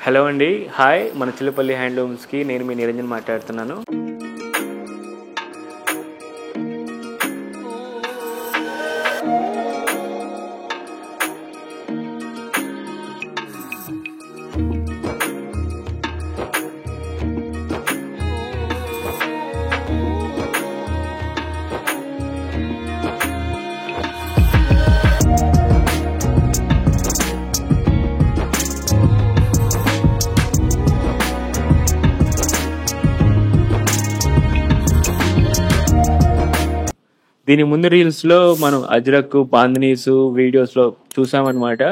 Hello అండి. Hi. మన చిల్లపల్లి హ్యాండ్లూమ్స్కి నేను మీ నిరంజన్ మాట్లాడుతున్నాను. దీని ముందు రీల్స్లో మనం అజ్రక్ బాందినీస్ వీడియోస్లో చూసామన్నమాట.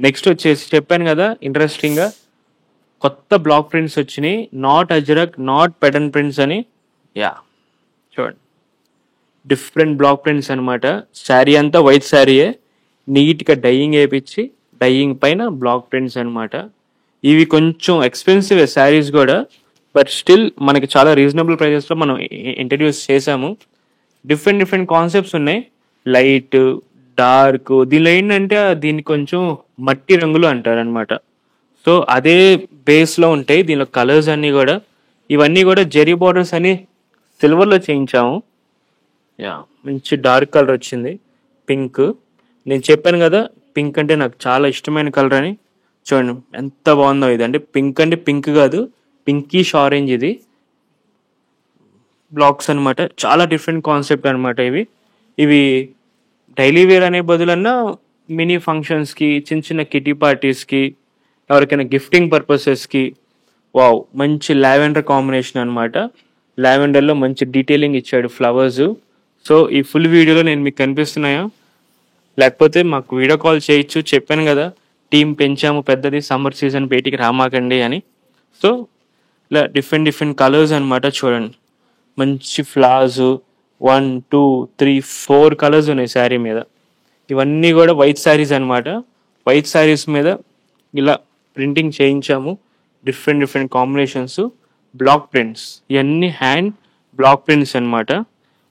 నెక్స్ట్ వచ్చేసి చెప్పాను కదా, ఇంట్రెస్టింగ్గా కొత్త బ్లాక్ ప్రింట్స్ వచ్చినాయి. నాట్ అజ్రక్, నాట్ పెటర్న్ ప్రింట్స్ అని. చూడండి, డిఫరెంట్ బ్లాక్ ప్రింట్స్ అనమాట. శారీ అంతా వైట్ శారీయే, నీట్గా డైయింగ్ వేయించి డైయింగ్ పైన బ్లాక్ ప్రింట్స్ అనమాట. ఇవి కొంచెం ఎక్స్పెన్సివ్ శారీస్ కూడా, బట్ స్టిల్ మనకి చాలా రీజనబుల్ ప్రైజెస్లో మనం ఇంట్రడ్యూస్ చేసాము. డిఫరెంట్ కాన్సెప్ట్స్ ఉన్నాయి. Light, dark. దీనిలో ఏంటంటే దీన్ని కొంచెం మట్టి రంగులు అంటారు అనమాట. సో అదే బేస్లో ఉంటాయి దీనిలో కలర్స్ అన్నీ కూడా. ఇవన్నీ కూడా జెరీ బార్డర్స్ అని సిల్వర్లో చేయించాము. మంచి డార్క్ కలర్ వచ్చింది, పింక్. నేను చెప్పాను కదా, పింక్ అంటే నాకు చాలా ఇష్టమైన కలర్ అని. చూడండి ఎంత బాగుందో ఇది. అంటే పింక్ అంటే పింక్ కాదు, పింకిష్ ఆరెంజ్. ఇది బ్లాక్స్ అనమాట. చాలా డిఫరెంట్ కాన్సెప్ట్ అనమాట. ఇవి డైలీ వేర్ అనే బదులన్నా మినీ ఫంక్షన్స్కి, చిన్న చిన్న కిటీ పార్టీస్కి, ఎవరికైనా గిఫ్టింగ్ పర్పసెస్కి. వావ్, మంచి లావెండర్ కాంబినేషన్ అనమాట. లావెండర్లో మంచి డీటెయిలింగ్ ఇచ్చాడు, ఫ్లవర్స్. సో ఈ ఫుల్ వీడియోలో నేను మీకు కనిపిస్తున్నాయా? లేకపోతే మాకు వీడియో కాల్ చేయొచ్చు. చెప్పాను కదా, టీం పెంచాము పెద్దది, సమ్మర్ సీజన్ బయటికి రామాకండి అని. సో ఇలా డిఫరెంట్ కలర్స్ అనమాట. చూడండి, మంచి ఫ్లవర్స్. 1, 2, 3, 4 కలర్స్ ఉన్నాయి శారీ మీద. ఇవన్నీ కూడా వైట్ శారీస్ అనమాట. వైట్ శారీస్ మీద ఇలా ప్రింటింగ్ చేయించాము. Different combinations, block prints. ఇవన్నీ హ్యాండ్ బ్లాక్ ప్రింట్స్ అనమాట.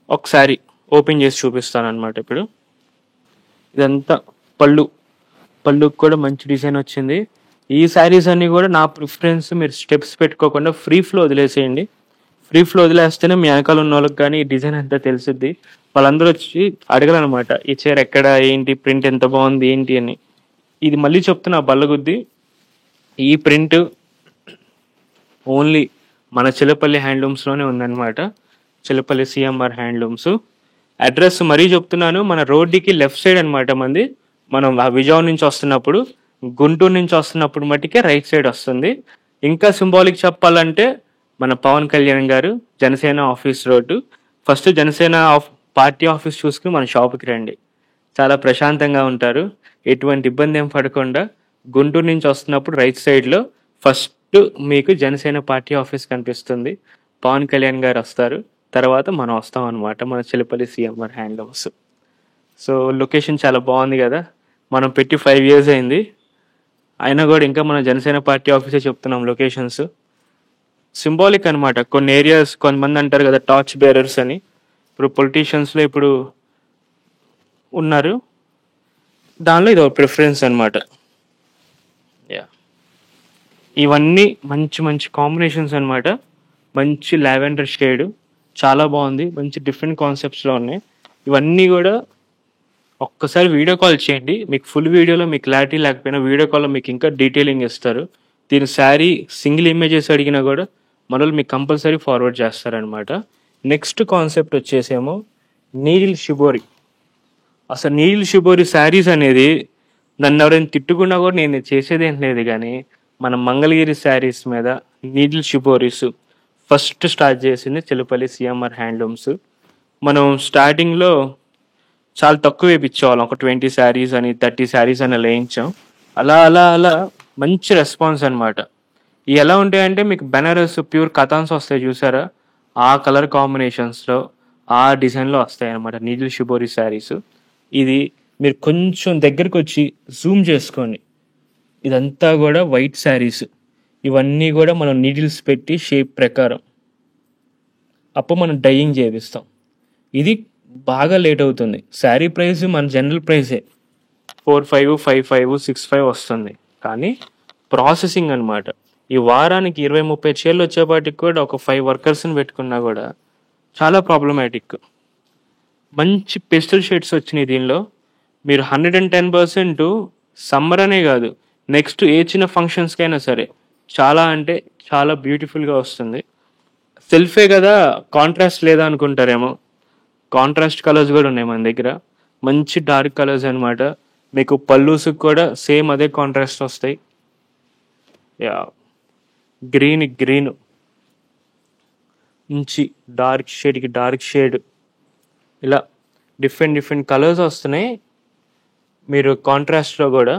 ఒకసారి ఓపెన్ చేసి చూపిస్తాను అనమాట. ఇప్పుడు ఇదంతా పళ్ళుకి కూడా మంచి డిజైన్ వచ్చింది. ఈ శారీస్ అన్నీ కూడా నా ప్రిఫరెన్స్, మీరు స్టెప్స్ పెట్టుకోకుండా ఫ్రీ ఫ్లో వదిలేసేయండి. ఫ్రీ ఫ్లో వదిలేస్తేనే మీ వెనకాల ఉన్న వాళ్ళకి కానీ ఈ డిజైన్ అంతా తెలుసుద్ది. వాళ్ళందరూ వచ్చి అడగాలన్నమాట, ఈ చీర ఎక్కడ, ఏంటి, ప్రింట్ ఎంత బాగుంది ఏంటి అని. ఇది మళ్ళీ చెప్తున్నా, బల్లగుద్ది. ఈ ప్రింట్ ఓన్లీ మన చిల్లపల్లి హ్యాండ్లూమ్స్లోనే ఉందన్నమాట. Chillapalli CMR handlooms. అడ్రస్ మరీ చెప్తున్నాను, మన రోడ్డుకి లెఫ్ట్ సైడ్ అనమాట. మనం విజయవాడ నుంచి వస్తున్నప్పుడు, గుంటూరు నుంచి వస్తున్నప్పుడు మట్టికే రైట్ సైడ్ వస్తుంది. ఇంకా సింబాలిక్ చెప్పాలంటే మన పవన్ కళ్యాణ్ గారు Janasena office road. First Janasena party office చూసుకుని మన షాప్కి రండి. చాలా ప్రశాంతంగా ఉంటారు, ఎటువంటి ఇబ్బంది ఏం పడకుండా. గుంటూరు నుంచి వస్తున్నప్పుడు రైట్ సైడ్లో ఫస్ట్ మీకు జనసేన పార్టీ ఆఫీస్ కనిపిస్తుంది. పవన్ కళ్యాణ్ గారు వస్తారు, తర్వాత మనం వస్తాం అనమాట, మన Chillapalli CMR handlooms. So location చాలా బాగుంది కదా. మనం పెట్టి 5 years అయింది, అయినా కూడా ఇంకా మన జనసేన పార్టీ ఆఫీసే చెప్తున్నాం లొకేషన్స్. సింబాలిక్ అనమాట. కొన్ని ఏరియాస్, కొంతమంది అంటారు కదా టార్చ్ బేరర్స్ అని. ఇప్పుడు పొలిటీషియన్స్లో ఇప్పుడు ఉన్నారు, దానిలో ఇది ఒక ప్రిఫరెన్స్ అనమాట. ఇవన్నీ మంచి కాంబినేషన్స్ అనమాట. మంచి లావెండర్ షేడ్, చాలా బాగుంది. మంచి డిఫరెంట్ కాన్సెప్ట్స్లో ఉన్నాయి. ఇవన్నీ కూడా ఒక్కసారి వీడియో కాల్ చేయండి. మీకు ఫుల్ వీడియోలో మీకు క్లారిటీ లేకపోయినా వీడియో కాల్లో మీకు ఇంకా డీటెయిలింగ్ ఇస్తారు. దీని శారీ సింగిల్ ఇమేజెస్ అడిగినా కూడా మనోళ్ళు మీకు కంపల్సరీ ఫార్వర్డ్ చేస్తారనమాట. నెక్స్ట్ కాన్సెప్ట్ వచ్చేసేమో నీడిల్ షిబోరి. అసలు నీడిల్ షిబోరి శారీస్ అనేది నన్ను ఎవరైనా తిట్టుకున్నా కూడా నేను చేసేదేం లేదు, కానీ మన మంగళగిరి శారీస్ మీద నీడిల్ షిబోరీస్ ఫస్ట్ స్టార్ట్ చేసింది చిల్లపల్లి సిఎంఆర్ హ్యాండ్లూమ్స్. మనం స్టార్టింగ్లో చాలా తక్కువ వేయించేవాళ్ళం, ఒక 20 శారీస్ అని, 30 శారీస్ అని వేయించాం. అలా మంచి రెస్పాన్స్ అనమాట. ఇవి ఎలా ఉంటాయంటే మీకు బెనారస్ ప్యూర్ కథాన్స్ వస్తాయి చూసారా, ఆ కలర్ కాంబినేషన్స్లో, ఆ డిజైన్లో వస్తాయి అనమాట నీడిల్ షిబోరి శారీస్. ఇది మీరు కొంచెం దగ్గరికి వచ్చి జూమ్ చేసుకోండి. ఇదంతా కూడా వైట్ శారీస్. ఇవన్నీ కూడా మనం నీడిల్స్ పెట్టి షేప్ ప్రకారం అప్పుడు మనం డైయింగ్ చేపిస్తాం. ఇది బాగా లేట్ అవుతుంది. శారీ ప్రైస్ మన జనరల్ ప్రైసే 4,500, 5,500, 6,500 వస్తుంది. కానీ ప్రాసెసింగ్ అనమాట. ఈ వారానికి 20-30 చీరలు వచ్చేపాటికి కూడా ఒక 5 వర్కర్స్ని పెట్టుకున్నా కూడా చాలా ప్రాబ్లమాటిక్. మంచి పెస్టల్ షేడ్స్ వచ్చినాయి దీనిలో. మీరు 110% సమ్మర్ అనే కాదు, నెక్స్ట్ ఏ చిన్న ఫంక్షన్స్కైనా సరే చాలా అంటే చాలా బ్యూటిఫుల్గా వస్తుంది. సెల్ఫే కదా కాంట్రాస్ట్ లేదా అనుకుంటారేమో, కాంట్రాస్ట్ కలర్స్ కూడా ఉన్నాయి మన దగ్గర. మంచి డార్క్ కలర్స్ అనమాట. మీకు పల్లూసుకు కూడా సేమ్ అదే కాంట్రాస్ట్ వస్తాయి. యా, గ్రీన్ నుంచి డార్క్ షేడ్కి డార్క్ షేడ్, ఇలా డిఫరెంట్ కలర్స్ వస్తున్నాయి. మీరు కాంట్రాస్ట్లో కూడా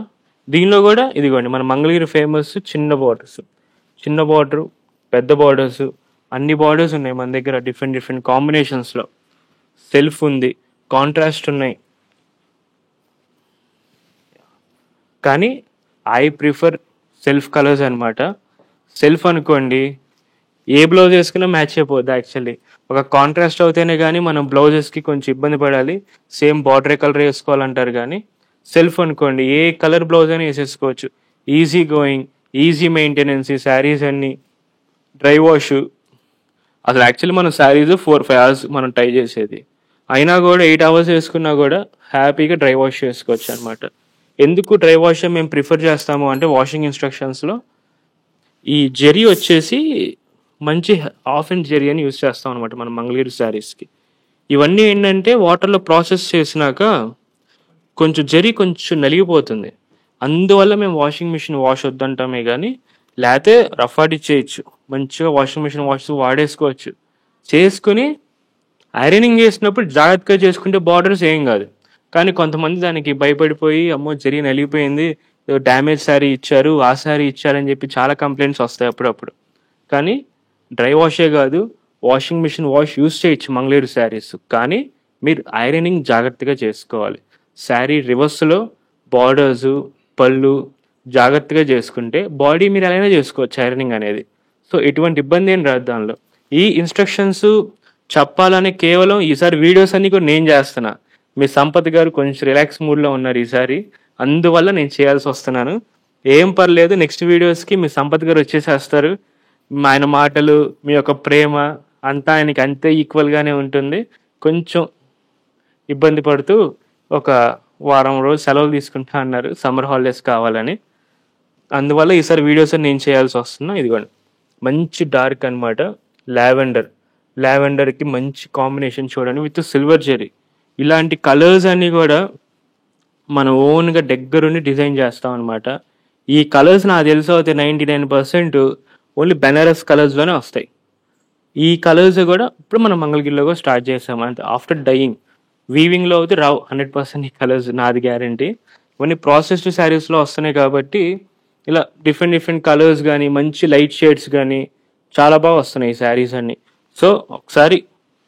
దీనిలో కూడా ఇదిగోండి మన మంగళగిరి ఫేమస్ చిన్న బార్డరు, పెద్ద బార్డర్స్, అన్ని బార్డర్స్ ఉన్నాయి మన దగ్గర డిఫరెంట్ కాంబినేషన్స్లో. సెల్ఫ్ ఉంది, కాంట్రాస్ట్ ఉన్నాయి. కానీ ఐ ప్రిఫర్ సెల్ఫ్ కలర్స్ అనమాట. సెల్ఫ్ అనుకోండి ఏ బ్లౌజ్ వేసుకున్నా మ్యాచ్ అయిపోద్ది. యాక్చువల్లీ ఒక కాంట్రాస్ట్ అవుతేనే కానీ మనం బ్లౌజెస్కి కొంచెం ఇబ్బంది పడాలి, సేమ్ బార్డర్ కలర్ వేసుకోవాలంటారు. కానీ సెల్ఫ్ అనుకోండి ఏ కలర్ బ్లౌజ్ అయినా వేసేసుకోవచ్చు. Easy going, easy maintenance. ఈ శారీస్ అన్నీ డ్రై వాష్. అసలు యాక్చువల్లీ మన శారీస్ 4-5 hours మనం ట్రై చేసేది, అయినా కూడా 8 hours వేసుకున్నా కూడా హ్యాపీగా డ్రై వాష్ చేసుకోవచ్చు అనమాట. ఎందుకు డ్రై వాష్ మేము ప్రిఫర్ చేస్తాము అంటే వాషింగ్ ఇన్స్ట్రక్షన్స్లో ఈ జెరీ వచ్చేసి మంచి హాఫ్ అండ్ జెరీ అని యూజ్ చేస్తాం అనమాట మన మంగళగిరి శారీస్కి. ఇవన్నీ ఏంటంటే వాటర్లో ప్రాసెస్ చేసినాక కొంచెం జెరీ కొంచెం నలిగిపోతుంది, అందువల్ల మేము వాషింగ్ మిషన్ వాష్ వద్దంటామే. కానీ లేకపోతే రఫ్ చేయొచ్చు, మంచిగా వాషింగ్ మిషన్ వాష్ వాడేసుకోవచ్చు. చేసుకుని ఐరనింగ్ చేసినప్పుడు జాగ్రత్తగా చేసుకుంటే బార్డర్స్ ఏం కాదు. కానీ కొంతమంది దానికి భయపడిపోయి అమ్మో జరీ నలిగిపోయింది, డ్యామేజ్ శారీ ఇచ్చారు, ఆ శారీ ఇచ్చారని చెప్పి చాలా కంప్లైంట్స్ వస్తాయి అప్పుడప్పుడు. కానీ డ్రై వాషే కాదు, వాషింగ్ మిషన్ వాష్ యూజ్ చేయొచ్చు మంగళగిరి శారీస్. కానీ మీరు ఐరనింగ్ జాగ్రత్తగా చేసుకోవాలి. శారీ రివర్స్లో బార్డర్స్, పళ్ళు జాగ్రత్తగా చేసుకుంటే బాడీ మీరు ఎలాగైనా చేసుకోవచ్చు ఐరనింగ్ అనేది. సో ఎటువంటి ఇబ్బంది ఏం రాదు దానిలో. ఈ ఇన్స్ట్రక్షన్స్ చెప్పాలని కేవలం ఈసారి వీడియోస్ అన్ని కూడా నేను చేస్తున్నా. మీ సంపత్ గారు కొంచెం రిలాక్స్ మూడ్లో ఉన్నారు ఈసారి, అందువల్ల నేను చేయాల్సి వస్తున్నాను. ఏం పర్లేదు, నెక్స్ట్ వీడియోస్కి మీ సంపత్ గారు వచ్చేసేస్తారు. ఆయన మాటలు, మీ యొక్క ప్రేమ అంతా ఆయనకి అంతే ఈక్వల్గానే ఉంటుంది. కొంచెం ఇబ్బంది పడుతూ ఒక వారం రోజు సెలవులు తీసుకుంటా అన్నారు, సమ్మర్ హాలిడేస్ కావాలని. అందువల్ల ఈసారి వీడియోస్ నేను చేయాల్సి వస్తున్నా. ఇదిగోండి మంచి డార్క్ అనమాట, లావెండర్కి మంచి కాంబినేషన్ చూడండి విత్ సిల్వర్ జెరీ. ఇలాంటి కలర్స్ అన్నీ కూడా మనం ఓన్గా దగ్గరుండి డిజైన్ చేస్తాం అనమాట. ఈ కలర్స్ నాకు తెలిసి అయితే 99% ఓన్లీ బెనారస్ కలర్స్లోనే వస్తాయి. ఈ కలర్స్ కూడా ఇప్పుడు మనం మంగళగిరిలో కూడా స్టార్ట్ చేసాం అంటే ఆఫ్టర్ డయింగ్. వీవింగ్లో అయితే రావు 100% ఈ కలర్స్, నాది గ్యారంటీ. ఇవన్నీ ప్రాసెస్డ్ శారీస్లో వస్తున్నాయి కాబట్టి ఇలా డిఫరెంట్ కలర్స్ కానీ మంచి లైట్ షేడ్స్ కానీ చాలా బాగా వస్తున్నాయి ఈ శారీస్ అన్నీ. సో ఒకసారి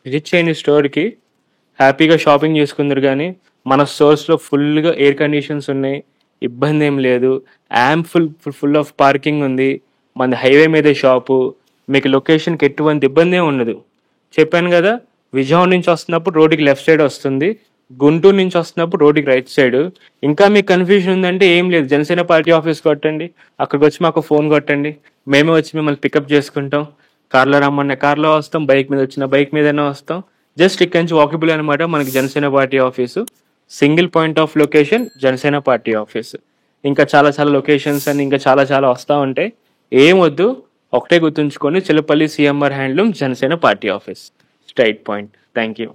విజిట్ చేయండి స్టోర్కి, హ్యాపీగా షాపింగ్ చేసుకుందరు. కానీ మన స్టోర్స్లో ఫుల్గా ఎయిర్ కండిషన్స్ ఉన్నాయి, ఇబ్బంది ఏం లేదు. ఫుల్ ఆఫ్ పార్కింగ్ ఉంది. మన హైవే మీదే షాపు, మీకు లొకేషన్కి ఎటువంటి ఇబ్బంది ఏమి ఉండదు. చెప్పాను కదా, విజయవాడ నుంచి వస్తున్నప్పుడు రోడ్డుకి లెఫ్ట్ సైడ్ వస్తుంది, గుంటూరు నుంచి వస్తున్నప్పుడు రోడ్డుకి రైట్ సైడ్. ఇంకా మీకు కన్ఫ్యూజన్ ఉందంటే ఏం లేదు, జనసేన పార్టీ ఆఫీస్ కొట్టండి, అక్కడికి వచ్చి మాకు ఫోన్ కొట్టండి, మేమే వచ్చి మిమ్మల్ని పికప్ చేసుకుంటాం. కార్లో రమ్మన్న కార్లో వస్తాం, బైక్ మీద వచ్చిన బైక్ మీదనే వస్తాం. జస్ట్ ఇక్కడి నుంచి వాకబుల్ అనమాట మనకి Janasena party office. Single point of location Janasena party office. ఇంకా చాలా లొకేషన్స్ అని ఇంకా చాలా వస్తూ ఉంటాయి. ఏం వద్దు, ఒకటే గుర్తుంచుకొని Chillapalli CMR handloom Janasena party office, straight point. Thank you.